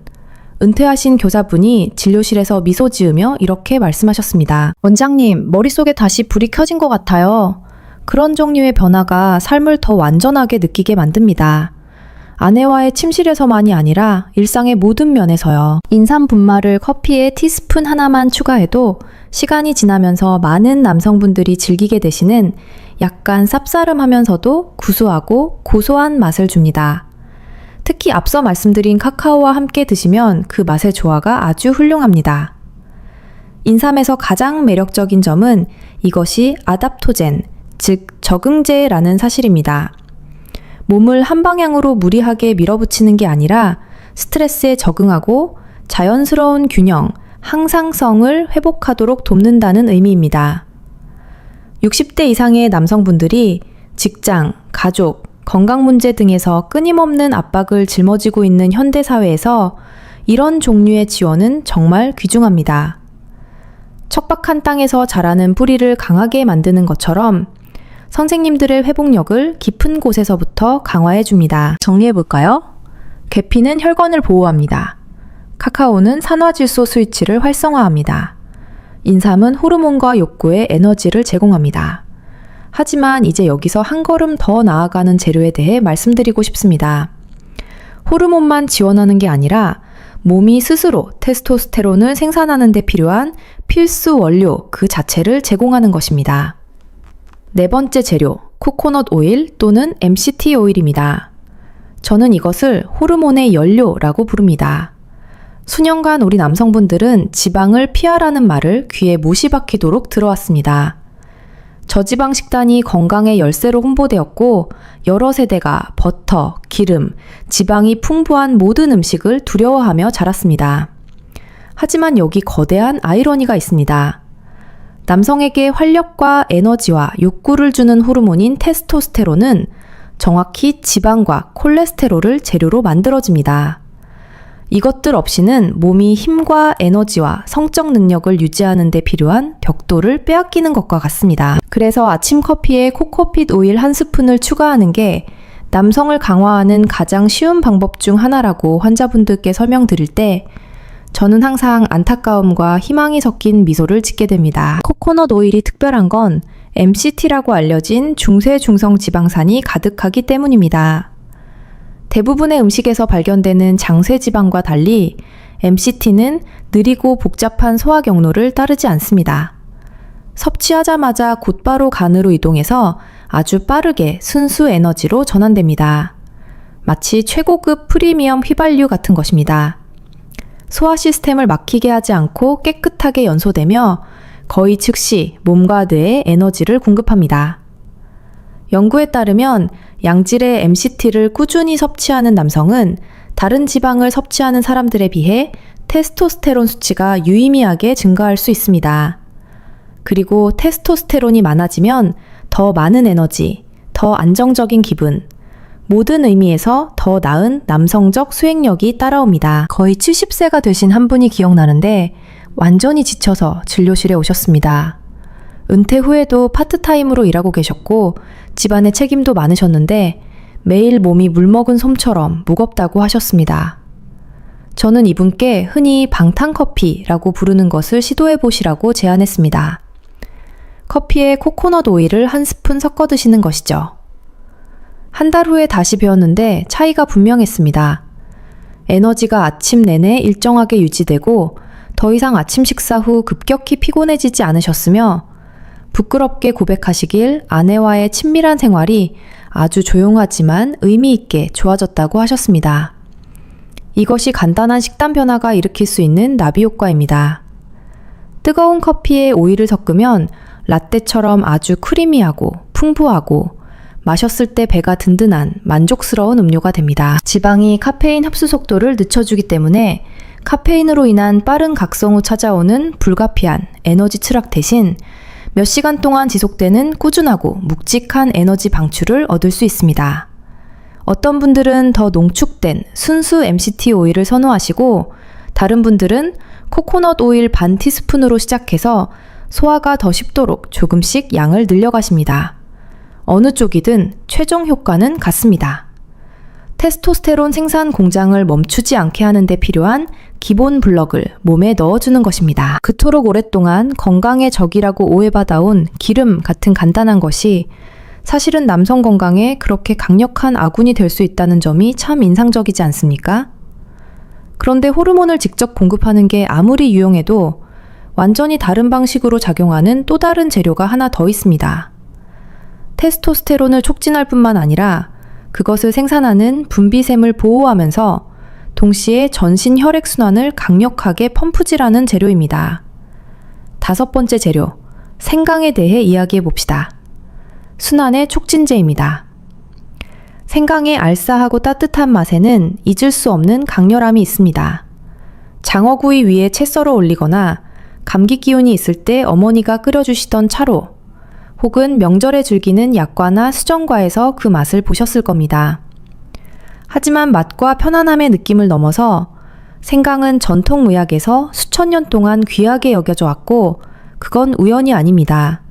은퇴하신 교사분이 진료실에서 미소 지으며 이렇게 말씀하셨습니다. 원장님, 머릿속에 다시 불이 켜진 것 같아요. 그런 종류의 변화가 삶을 더 완전하게 느끼게 만듭니다. 아내와의 침실에서만이 아니라 일상의 모든 면에서요. 인삼 분말을 커피에 티스푼 하나만 추가해도 시간이 지나면서 많은 남성분들이 즐기게 되시는 약간 쌉싸름하면서도 구수하고 고소한 맛을 줍니다. 특히 앞서 말씀드린 카카오와 함께 드시면 그 맛의 조화가 아주 훌륭합니다. 인삼에서 가장 매력적인 점은 이것이 아답토젠, 즉 적응제라는 사실입니다. 몸을 한 방향으로 무리하게 밀어붙이는 게 아니라 스트레스에 적응하고 자연스러운 균형, 항상성을 회복하도록 돕는다는 의미입니다. 60대 이상의 남성분들이 직장, 가족, 건강 문제 등에서 끊임없는 압박을 짊어지고 있는 현대사회에서 이런 종류의 지원은 정말 귀중합니다. 척박한 땅에서 자라는 뿌리를 강하게 만드는 것처럼 선생님들의 회복력을 깊은 곳에서부터 강화해 줍니다. 정리해볼까요? 계피는 혈관을 보호합니다. 카카오는 산화질소 스위치를 활성화합니다. 인삼은 호르몬과 욕구에 에너지를 제공합니다. 하지만 이제 여기서 한 걸음 더 나아가는 재료에 대해 말씀드리고 싶습니다. 호르몬만 지원하는 게 아니라 몸이 스스로 테스토스테론을 생산하는 데 필요한 필수 원료 그 자체를 제공하는 것입니다. 네 번째 재료, 코코넛 오일 또는 MCT 오일입니다. 저는 이것을 호르몬의 연료라고 부릅니다. 수년간 우리 남성분들은 지방을 피하라는 말을 귀에 못이 박히도록 들어왔습니다. 저지방 식단이 건강의 열쇠로 홍보되었고 여러 세대가 버터, 기름, 지방이 풍부한 모든 음식을 두려워하며 자랐습니다. 하지만 여기 거대한 아이러니가 있습니다. 남성에게 활력과 에너지와 욕구를 주는 호르몬인 테스토스테론은 정확히 지방과 콜레스테롤을 재료로 만들어집니다. 이것들 없이는 몸이 힘과 에너지와 성적 능력을 유지하는 데 필요한 벽돌을 빼앗기는 것과 같습니다. 그래서 아침 커피에 코코핏 오일 한 스푼을 추가하는 게 남성을 강화하는 가장 쉬운 방법 중 하나라고 환자분들께 설명드릴 때 저는 항상 안타까움과 희망이 섞인 미소를 짓게 됩니다. 코코넛 오일이 특별한 건 MCT라고 알려진 중세 중성 지방산이 가득하기 때문입니다. 대부분의 음식에서 발견되는 장쇠 지방과 달리 MCT는 느리고 복잡한 소화 경로를 따르지 않습니다. 섭취하자마자 곧바로 간으로 이동해서 아주 빠르게 순수 에너지로 전환됩니다. 마치 최고급 프리미엄 휘발유 같은 것입니다. 소화 시스템을 막히게 하지 않고 깨끗하게 연소되며 거의 즉시 몸과 뇌에 에너지를 공급합니다. 연구에 따르면 양질의 MCT를 꾸준히 섭취하는 남성은 다른 지방을 섭취하는 사람들에 비해 테스토스테론 수치가 유의미하게 증가할 수 있습니다. 그리고 테스토스테론이 많아지면 더 많은 에너지, 더 안정적인 기분, 모든 의미에서 더 나은 남성적 수행력이 따라옵니다. 거의 70세가 되신 한 분이 기억나는데 완전히 지쳐서 진료실에 오셨습니다. 은퇴 후에도 파트타임으로 일하고 계셨고 집안의 책임도 많으셨는데 매일 몸이 물먹은 솜처럼 무겁다고 하셨습니다. 저는 이분께 흔히 방탄커피라고 부르는 것을 시도해 보시라고 제안했습니다. 커피에 코코넛 오일을 한 스푼 섞어 드시는 것이죠. 한 달 후에 다시 배웠는데 차이가 분명했습니다. 에너지가 아침 내내 일정하게 유지되고 더 이상 아침 식사 후 급격히 피곤해지지 않으셨으며 부끄럽게 고백하시길 아내와의 친밀한 생활이 아주 조용하지만 의미 있게 좋아졌다고 하셨습니다. 이것이 간단한 식단 변화가 일으킬 수 있는 나비 효과입니다. 뜨거운 커피에 오일을 섞으면 라떼처럼 아주 크리미하고 풍부하고 마셨을 때 배가 든든한 만족스러운 음료가 됩니다. 지방이 카페인 흡수 속도를 늦춰주기 때문에 카페인으로 인한 빠른 각성 후 찾아오는 불가피한 에너지 추락 대신 몇 시간 동안 지속되는 꾸준하고 묵직한 에너지 방출을 얻을 수 있습니다. 어떤 분들은 더 농축된 순수 MCT 오일을 선호하시고 다른 분들은 코코넛 오일 반 티스푼으로 시작해서 소화가 더 쉽도록 조금씩 양을 늘려가십니다. 어느 쪽이든 최종 효과는 같습니다. 테스토스테론 생산 공장을 멈추지 않게 하는 데 필요한 기본 블럭을 몸에 넣어주는 것입니다. 그토록 오랫동안 건강의 적이라고 오해받아온 기름 같은 간단한 것이 사실은 남성 건강에 그렇게 강력한 아군이 될 수 있다는 점이 참 인상적이지 않습니까? 그런데 호르몬을 직접 공급하는 게 아무리 유용해도 완전히 다른 방식으로 작용하는 또 다른 재료가 하나 더 있습니다. 테스토스테론을 촉진할 뿐만 아니라 그것을 생산하는 분비샘을 보호하면서 동시에 전신 혈액순환을 강력하게 펌프질하는 재료입니다. 5번째 재료, 생강에 대해 이야기해 봅시다. 순환의 촉진제입니다. 생강의 알싸하고 따뜻한 맛에는 잊을 수 없는 강렬함이 있습니다. 장어구이 위에 채 썰어 올리거나 감기 기운이 있을 때 어머니가 끓여주시던 차로 혹은 명절에 즐기는 약과나 수정과에서 그 맛을 보셨을 겁니다. 하지만 맛과 편안함의 느낌을 넘어서 생강은 전통 의학에서 수천 년 동안 귀하게 여겨져 왔고 그건 우연이 아닙니다.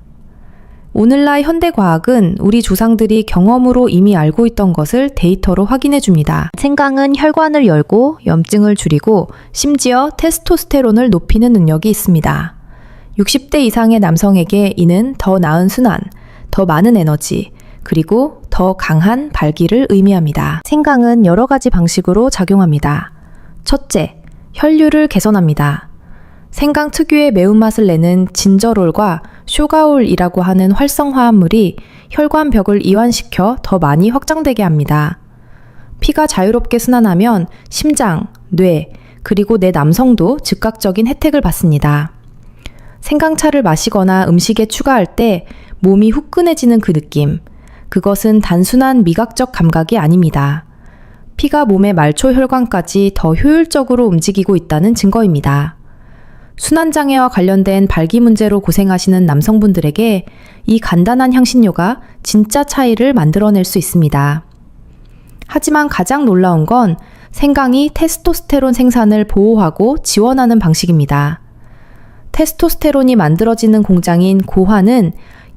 오늘날 현대과학은 우리 조상들이 경험으로 이미 알고 있던 것을 데이터로 확인해 줍니다. 생강은 혈관을 열고 염증을 줄이고 심지어 테스토스테론을 높이는 능력이 있습니다. 60대 이상의 남성에게 이는 더 나은 순환, 더 많은 에너지, 그리고 더 강한 발기를 의미합니다. 생강은 여러 가지 방식으로 작용합니다. 첫째, 혈류를 개선합니다. 생강 특유의 매운맛을 내는 진저롤과 쇼가올이라고 하는 활성 화합물이 혈관 벽을 이완시켜 더 많이 확장되게 합니다. 피가 자유롭게 순환하면 심장, 뇌, 그리고 내 남성도 즉각적인 혜택을 받습니다. 생강차를 마시거나 음식에 추가할 때 몸이 후끈해지는 그 느낌, 그것은 단순한 미각적 감각이 아닙니다. 피가 몸의 말초 혈관까지 더 효율적으로 움직이고 있다는 증거입니다. 순환장애와 관련된 발기 문제로 고생하시는 남성분들에게 이 간단한 향신료가 진짜 차이를 만들어낼 수 있습니다. 하지만 가장 놀라운 건 생강이 테스토스테론 생산을 보호하고 지원하는 방식입니다. 테스토스테론이 만들어지는 공장인 고환은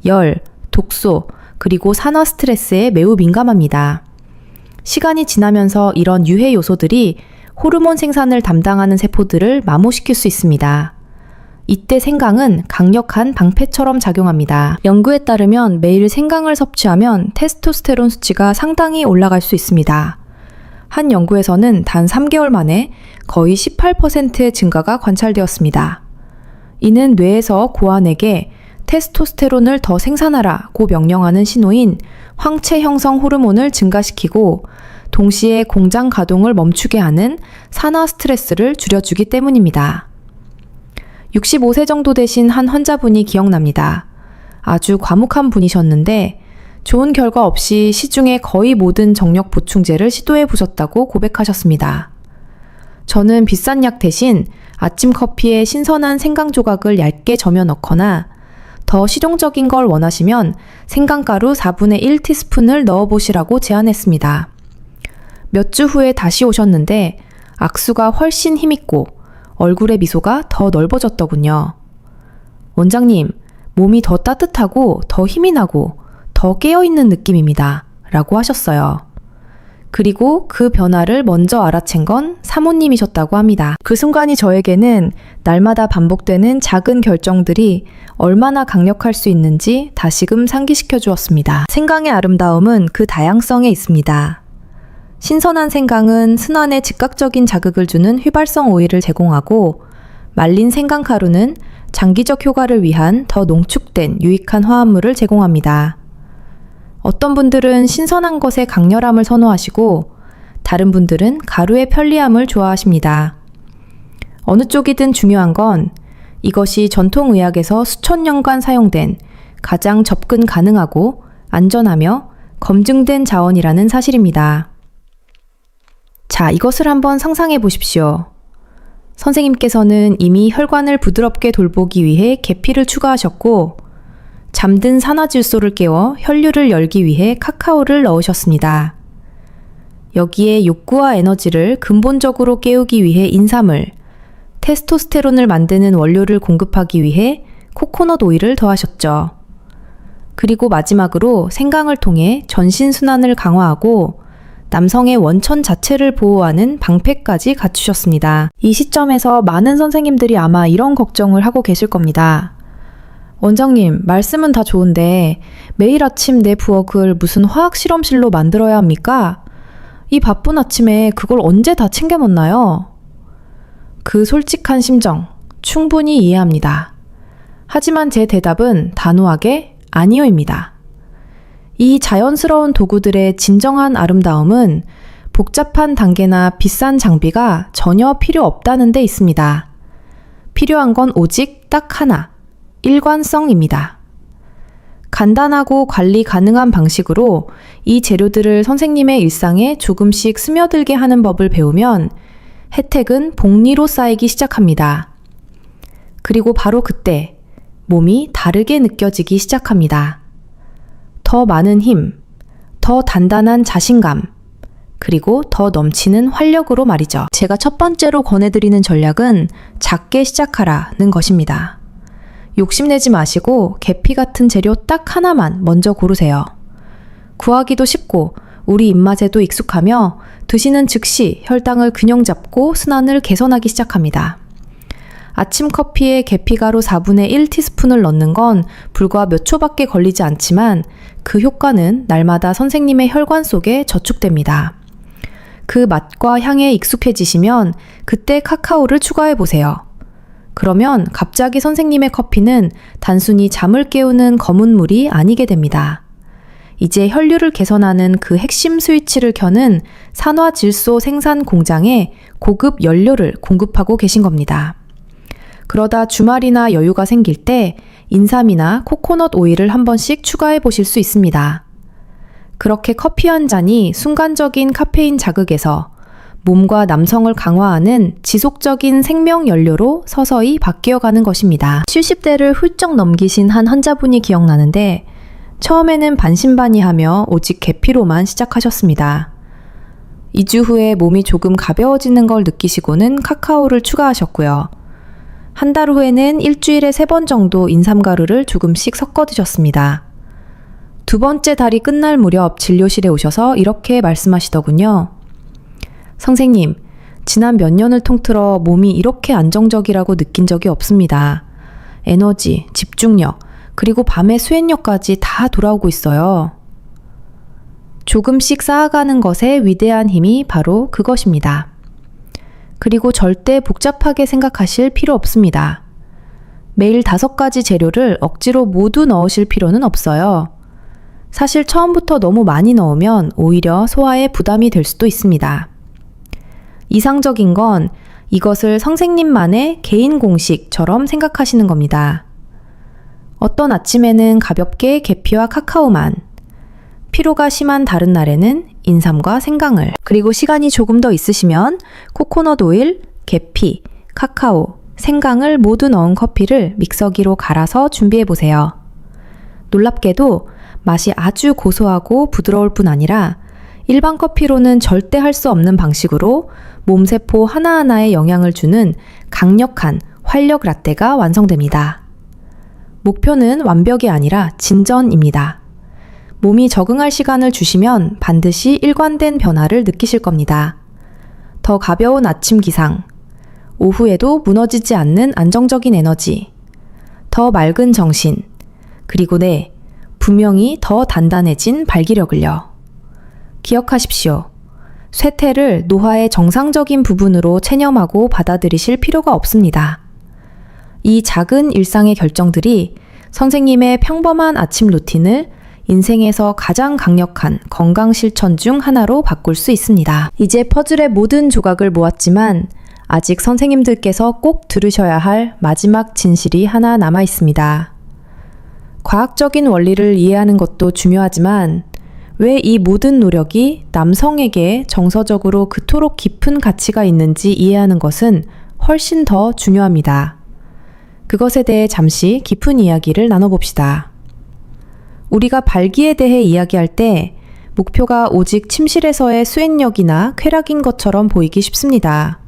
열, 독소, 그리고 산화 스트레스에 매우 민감합니다. 시간이 지나면서 이런 유해 요소들이 호르몬 생산을 담당하는 세포들을 마모시킬 수 있습니다. 이때 생강은 강력한 방패처럼 작용합니다. 연구에 따르면 매일 생강을 섭취하면 테스토스테론 수치가 상당히 올라갈 수 있습니다. 한 연구에서는 단 3개월 만에 거의 18%의 증가가 관찰되었습니다. 이는 뇌에서 고환에게 테스토스테론을 더 생산하라고 명령하는 신호인 황체 형성 호르몬을 증가시키고 동시에 공장 가동을 멈추게 하는 산화 스트레스를 줄여주기 때문입니다. 65세 정도 되신 한 환자분이 기억납니다. 아주 과묵한 분이셨는데 좋은 결과 없이 시중의 거의 모든 정력 보충제를 시도해 보셨다고 고백하셨습니다. 저는 비싼 약 대신 아침 커피에 신선한 생강 조각을 얇게 저며 넣거나 더 실용적인 걸 원하시면 생강가루 4분의 1티스푼을 넣어보시라고 제안했습니다. 몇 주 후에 다시 오셨는데 악수가 훨씬 힘있고 얼굴의 미소가 더 넓어졌더군요. 원장님, 몸이 더 따뜻하고 더 힘이 나고 더 깨어있는 느낌입니다. 라고 하셨어요. 그리고 그 변화를 먼저 알아챈 건 사모님이셨다고 합니다. 그 순간이 저에게는 날마다 반복되는 작은 결정들이 얼마나 강력할 수 있는지 다시금 상기시켜 주었습니다. 생강의 아름다움은 그 다양성에 있습니다. 신선한 생강은 순환에 즉각적인 자극을 주는 휘발성 오일을 제공하고 말린 생강가루는 장기적 효과를 위한 더 농축된 유익한 화합물을 제공합니다. 어떤 분들은 신선한 것의 강렬함을 선호하시고 다른 분들은 가루의 편리함을 좋아하십니다. 어느 쪽이든 중요한 건 이것이 전통의학에서 수천 년간 사용된 가장 접근 가능하고 안전하며 검증된 자원이라는 사실입니다. 자, 이것을 한번 상상해 보십시오. 선생님께서는 이미 혈관을 부드럽게 돌보기 위해 계피를 추가하셨고 잠든 산화질소를 깨워 혈류를 열기 위해 카카오를 넣으셨습니다. 여기에 욕구와 에너지를 근본적으로 깨우기 위해 인삼을, 테스토스테론을 만드는 원료를 공급하기 위해 코코넛 오일을 더하셨죠. 그리고 마지막으로 생강을 통해 전신순환을 강화하고 남성의 원천 자체를 보호하는 방패까지 갖추셨습니다. 이 시점에서 많은 선생님들이 아마 이런 걱정을 하고 계실 겁니다. 원장님, 말씀은 다 좋은데 매일 아침 내 부엌을 무슨 화학 실험실로 만들어야 합니까? 이 바쁜 아침에 그걸 언제 다 챙겨 먹나요? 그 솔직한 심정 충분히 이해합니다. 하지만 제 대답은 단호하게 아니요입니다. 이 자연스러운 도구들의 진정한 아름다움은 복잡한 단계나 비싼 장비가 전혀 필요 없다는 데 있습니다. 필요한 건 오직 딱 하나, 일관성입니다. 간단하고 관리 가능한 방식으로 이 재료들을 선생님의 일상에 조금씩 스며들게 하는 법을 배우면 혜택은 복리로 쌓이기 시작합니다. 그리고 바로 그때 몸이 다르게 느껴지기 시작합니다. 더 많은 힘, 더 단단한 자신감, 그리고 더 넘치는 활력으로 말이죠. 제가 첫 번째로 권해드리는 전략은 작게 시작하라는 것입니다. 욕심내지 마시고 계피 같은 재료 딱 하나만 먼저 고르세요. 구하기도 쉽고 우리 입맛에도 익숙하며 드시는 즉시 혈당을 균형 잡고 순환을 개선하기 시작합니다. 아침 커피에 계피가루 4분의 1티스푼을 넣는 건 불과 몇 초밖에 걸리지 않지만 그 효과는 날마다 선생님의 혈관 속에 저축됩니다. 그 맛과 향에 익숙해지시면 그때 카카오를 추가해 보세요. 그러면 갑자기 선생님의 커피는 단순히 잠을 깨우는 검은 물이 아니게 됩니다. 이제 혈류를 개선하는 그 핵심 스위치를 켜는 산화질소 생산 공장에 고급 연료를 공급하고 계신 겁니다. 그러다 주말이나 여유가 생길 때 인삼이나 코코넛 오일을 한 번씩 추가해 보실 수 있습니다. 그렇게 커피 한 잔이 순간적인 카페인 자극에서 몸과 남성을 강화하는 지속적인 생명 연료로 서서히 바뀌어가는 것입니다. 70대를 훌쩍 넘기신 한 환자분이 기억나는데 처음에는 반신반의하며 오직 계피로만 시작하셨습니다. 2주 후에 몸이 조금 가벼워지는 걸 느끼시고는 카카오를 추가하셨고요. 한 달 후에는 일주일에 3번 정도 인삼가루를 조금씩 섞어 드셨습니다. 두 번째 달이 끝날 무렵 진료실에 오셔서 이렇게 말씀하시더군요. 선생님, 지난 몇 년을 통틀어 몸이 이렇게 안정적이라고 느낀 적이 없습니다. 에너지, 집중력, 그리고 밤의 수행력까지 다 돌아오고 있어요. 조금씩 쌓아가는 것의 위대한 힘이 바로 그것입니다. 그리고 절대 복잡하게 생각하실 필요 없습니다. 매일 5가지 재료를 억지로 모두 넣으실 필요는 없어요. 사실 처음부터 너무 많이 넣으면 오히려 소화에 부담이 될 수도 있습니다. 이상적인 건 이것을 선생님만의 개인 공식처럼 생각하시는 겁니다. 어떤 아침에는 가볍게 계피와 카카오만, 피로가 심한 다른 날에는 인삼과 생강을, 그리고 시간이 조금 더 있으시면 코코넛 오일, 계피, 카카오, 생강을 모두 넣은 커피를 믹서기로 갈아서 준비해보세요. 놀랍게도 맛이 아주 고소하고 부드러울 뿐 아니라 일반 커피로는 절대 할 수 없는 방식으로 몸세포 하나하나에 영향을 주는 강력한 활력 라떼가 완성됩니다. 목표는 완벽이 아니라 진전입니다. 몸이 적응할 시간을 주시면 반드시 일관된 변화를 느끼실 겁니다. 더 가벼운 아침 기상, 오후에도 무너지지 않는 안정적인 에너지, 더 맑은 정신, 그리고 분명히 더 단단해진 발기력을요. 기억하십시오. 쇠퇴를 노화의 정상적인 부분으로 체념하고 받아들이실 필요가 없습니다. 이 작은 일상의 결정들이 선생님의 평범한 아침 루틴을 인생에서 가장 강력한 건강 실천 중 하나로 바꿀 수 있습니다. 이제 퍼즐의 모든 조각을 모았지만 아직 선생님들께서 꼭 들으셔야 할 마지막 진실이 하나 남아 있습니다. 과학적인 원리를 이해하는 것도 중요하지만 왜 이 모든 노력이 남성에게 정서적으로 그토록 깊은 가치가 있는지 이해하는 것은 훨씬 더 중요합니다. 그것에 대해 잠시 깊은 이야기를 나눠봅시다. 우리가 발기에 대해 이야기할 때 목표가 오직 침실에서의 수행력이나 쾌락인 것처럼 보이기 쉽습니다.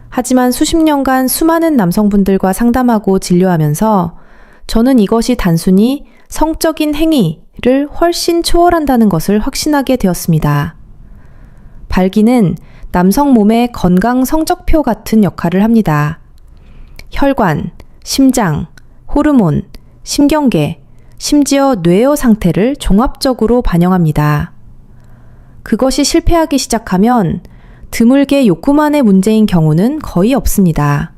하지만 수십 년간 수많은 남성분들과 상담하고 진료하면서 저는 이것이 단순히 성적인 행위를 훨씬 초월한다는 것을 확신하게 되었습니다. 발기는 남성 몸의 건강 성적표 같은 역할을 합니다. 혈관, 심장, 호르몬, 심경계, 심지어 뇌의 상태를 종합적으로 반영합니다. 그것이 실패하기 시작하면 드물게 욕구만의 문제인 경우는 거의 없습니다.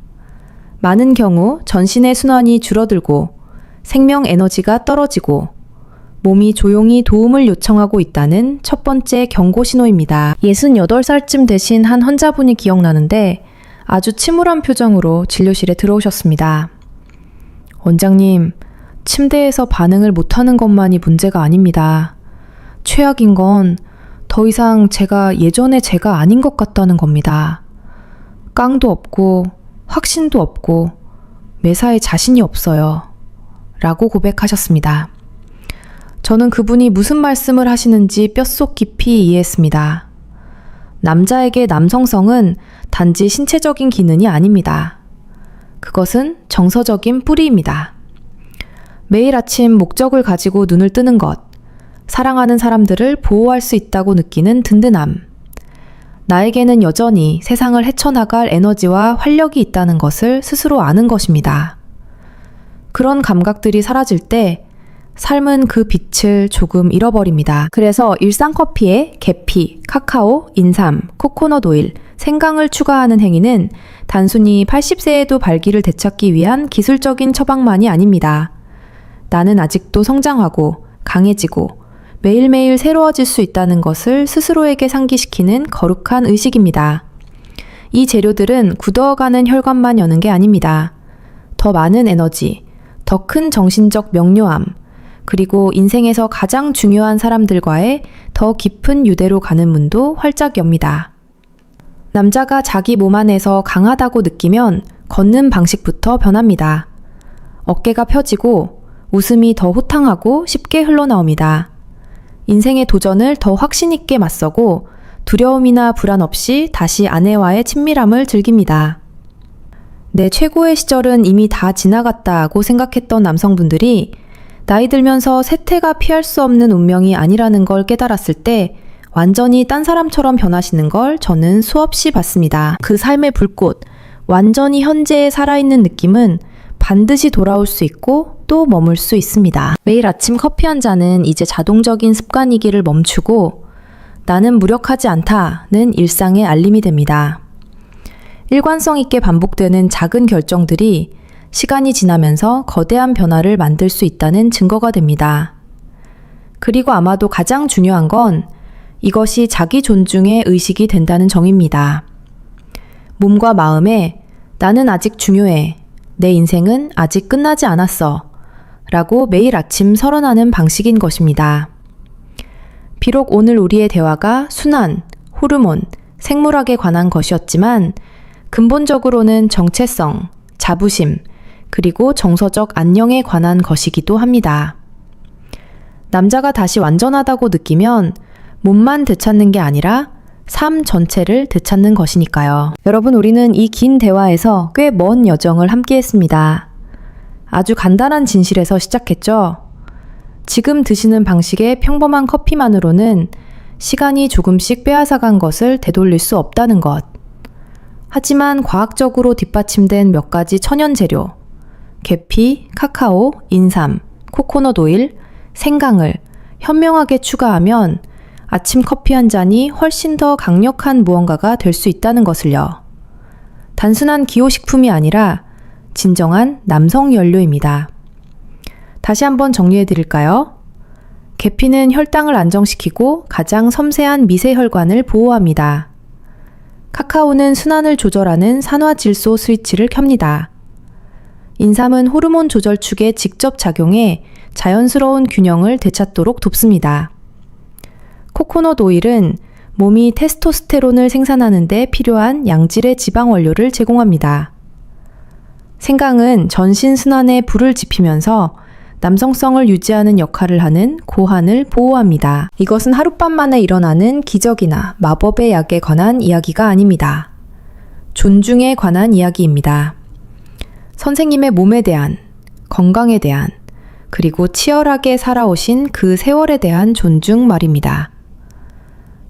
많은 경우 전신의 순환이 줄어들고 생명 에너지가 떨어지고 몸이 조용히 도움을 요청하고 있다는 첫 번째 경고 신호입니다. 68살쯤 되신 한 환자분이 기억나는데 아주 침울한 표정으로 진료실에 들어오셨습니다. 원장님, 침대에서 반응을 못하는 것만이 문제가 아닙니다. 최악인 건 더 이상 제가 예전의 제가 아닌 것 같다는 겁니다. 깡도 없고 확신도 없고 매사에 자신이 없어요. 라고 고백하셨습니다. 저는 그분이 무슨 말씀을 하시는지 뼛속 깊이 이해했습니다. 남자에게 남성성은 단지 신체적인 기능이 아닙니다. 그것은 정서적인 뿌리입니다. 매일 아침 목적을 가지고 눈을 뜨는 것, 사랑하는 사람들을 보호할 수 있다고 느끼는 든든함, 나에게는 여전히 세상을 헤쳐나갈 에너지와 활력이 있다는 것을 스스로 아는 것입니다. 그런 감각들이 사라질 때 삶은 그 빛을 조금 잃어버립니다. 그래서 일상 커피에 계피, 카카오, 인삼, 코코넛 오일, 생강을 추가하는 행위는 단순히 80세에도 발기를 되찾기 위한 기술적인 처방만이 아닙니다. 나는 아직도 성장하고 강해지고 매일매일 새로워질 수 있다는 것을 스스로에게 상기시키는 거룩한 의식입니다. 이 재료들은 굳어가는 혈관만 여는 게 아닙니다. 더 많은 에너지, 더 큰 정신적 명료함, 그리고 인생에서 가장 중요한 사람들과의 더 깊은 유대로 가는 문도 활짝 엽니다. 남자가 자기 몸 안에서 강하다고 느끼면 걷는 방식부터 변합니다. 어깨가 펴지고 웃음이 더 호탕하고 쉽게 흘러나옵니다. 인생의 도전을 더 확신 있게 맞서고 두려움이나 불안 없이 다시 아내와의 친밀함을 즐깁니다. 내 최고의 시절은 이미 다 지나갔다고 생각했던 남성분들이 나이 들면서 쇠퇴가 피할 수 없는 운명이 아니라는 걸 깨달았을 때 완전히 딴 사람처럼 변하시는 걸 저는 수없이 봤습니다. 그 삶의 불꽃, 완전히 현재에 살아있는 느낌은 반드시 돌아올 수 있고 또 머물 수 있습니다. 매일 아침 커피 한 잔은 이제 자동적인 습관이기를 멈추고 나는 무력하지 않다는 일상의 알림이 됩니다. 일관성 있게 반복되는 작은 결정들이 시간이 지나면서 거대한 변화를 만들 수 있다는 증거가 됩니다. 그리고 아마도 가장 중요한 건 이것이 자기 존중의 의식이 된다는 점입니다. 몸과 마음에 나는 아직 중요해. 내 인생은 아직 끝나지 않았어. 라고 매일 아침 선언하는 방식인 것입니다. 비록 오늘 우리의 대화가 순환, 호르몬, 생물학에 관한 것이었지만 근본적으로는 정체성, 자부심, 그리고 정서적 안녕에 관한 것이기도 합니다. 남자가 다시 완전하다고 느끼면 몸만 되찾는 게 아니라 삶 전체를 되찾는 것이니까요. 여러분, 우리는 이 긴 대화에서 꽤 먼 여정을 함께 했습니다. 아주 간단한 진실에서 시작했죠. 지금 드시는 방식의 평범한 커피만으로는 시간이 조금씩 빼앗아간 것을 되돌릴 수 없다는 것. 하지만 과학적으로 뒷받침된 몇 가지 천연 재료, 계피, 카카오, 인삼, 코코넛 오일, 생강을 현명하게 추가하면 아침 커피 한 잔이 훨씬 더 강력한 무언가가 될 수 있다는 것을요. 단순한 기호식품이 아니라 진정한 남성 연료입니다. 다시 한번 정리해 드릴까요? 계피는 혈당을 안정시키고 가장 섬세한 미세혈관을 보호합니다. 카카오는 순환을 조절하는 산화질소 스위치를 켭니다. 인삼은 호르몬 조절축에 직접 작용해 자연스러운 균형을 되찾도록 돕습니다. 코코넛 오일은 몸이 테스토스테론을 생산하는 데 필요한 양질의 지방 원료를 제공합니다. 생강은 전신 순환에 불을 지피면서 남성성을 유지하는 역할을 하는 고환을 보호합니다. 이것은 하룻밤 만에 일어나는 기적이나 마법의 약에 관한 이야기가 아닙니다. 존중에 관한 이야기입니다. 선생님의 몸에 대한, 건강에 대한, 그리고 치열하게 살아오신 그 세월에 대한 존중 말입니다.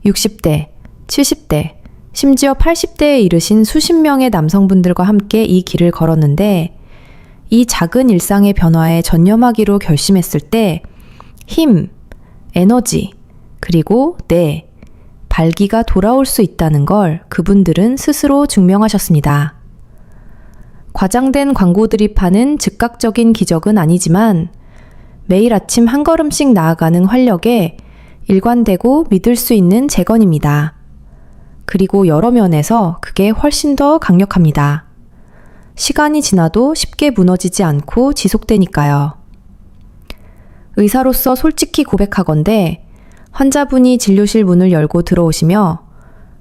60대, 70대, 심지어 80대에 이르신 수십 명의 남성분들과 함께 이 길을 걸었는데 이 작은 일상의 변화에 전념하기로 결심했을 때 힘, 에너지, 그리고 내, 발기가 돌아올 수 있다는 걸 그분들은 스스로 증명하셨습니다. 과장된 광고들이 파는 즉각적인 기적은 아니지만 매일 아침 한 걸음씩 나아가는 활력에 일관되고 믿을 수 있는 재건입니다. 그리고 여러 면에서 그게 훨씬 더 강력합니다. 시간이 지나도 쉽게 무너지지 않고 지속되니까요. 의사로서 솔직히 고백하건대 환자분이 진료실 문을 열고 들어오시며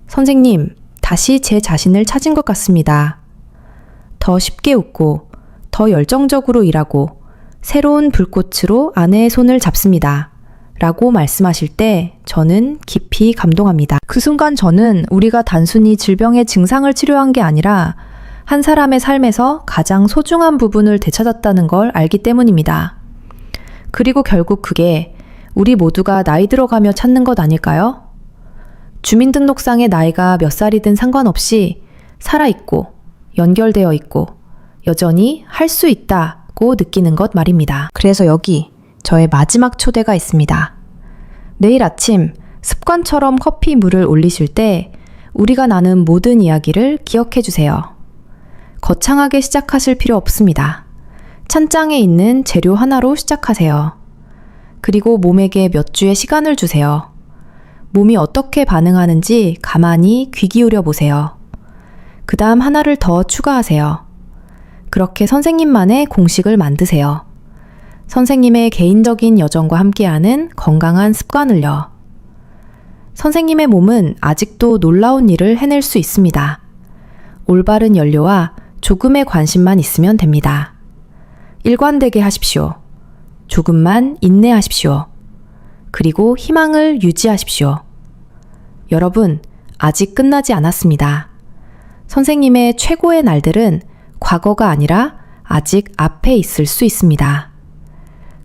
선생님, 다시 제 자신을 찾은 것 같습니다. 더 쉽게 웃고 더 열정적으로 일하고 새로운 불꽃으로 아내의 손을 잡습니다. 라고 말씀하실 때 저는 깊이 감동합니다. 그 순간 저는 우리가 단순히 질병의 증상을 치료한 게 아니라 한 사람의 삶에서 가장 소중한 부분을 되찾았다는 걸 알기 때문입니다. 그리고 결국 그게 우리 모두가 나이 들어가며 찾는 것 아닐까요? 주민등록상의 나이가 몇 살이든 상관없이 살아있고 연결되어 있고 여전히 할 수 있다고 느끼는 것 말입니다. 그래서 여기 저의 마지막 초대가 있습니다. 내일 아침 습관처럼 커피 물을 올리실 때 우리가 나눈 모든 이야기를 기억해 주세요. 거창하게 시작하실 필요 없습니다. 찬장에 있는 재료 하나로 시작하세요. 그리고 몸에게 몇 주의 시간을 주세요. 몸이 어떻게 반응하는지 가만히 귀 기울여 보세요. 그 다음 하나를 더 추가하세요. 그렇게 선생님만의 공식을 만드세요. 선생님의 개인적인 여정과 함께하는 건강한 습관을요. 선생님의 몸은 아직도 놀라운 일을 해낼 수 있습니다. 올바른 연료와 조금의 관심만 있으면 됩니다. 일관되게 하십시오. 조금만 인내하십시오. 그리고 희망을 유지하십시오. 여러분, 아직 끝나지 않았습니다. 선생님의 최고의 날들은 과거가 아니라 아직 앞에 있을 수 있습니다.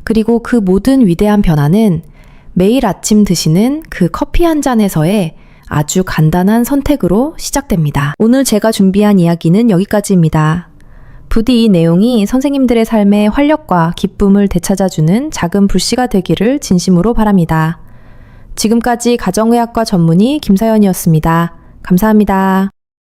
그리고 그 모든 위대한 변화는 매일 아침 드시는 그 커피 한 잔에서의 아주 간단한 선택으로 시작됩니다. 오늘 제가 준비한 이야기는 여기까지입니다. 부디 이 내용이 선생님들의 삶에 활력과 기쁨을 되찾아주는 작은 불씨가 되기를 진심으로 바랍니다. 지금까지 가정의학과 전문의 김사연이었습니다. 감사합니다.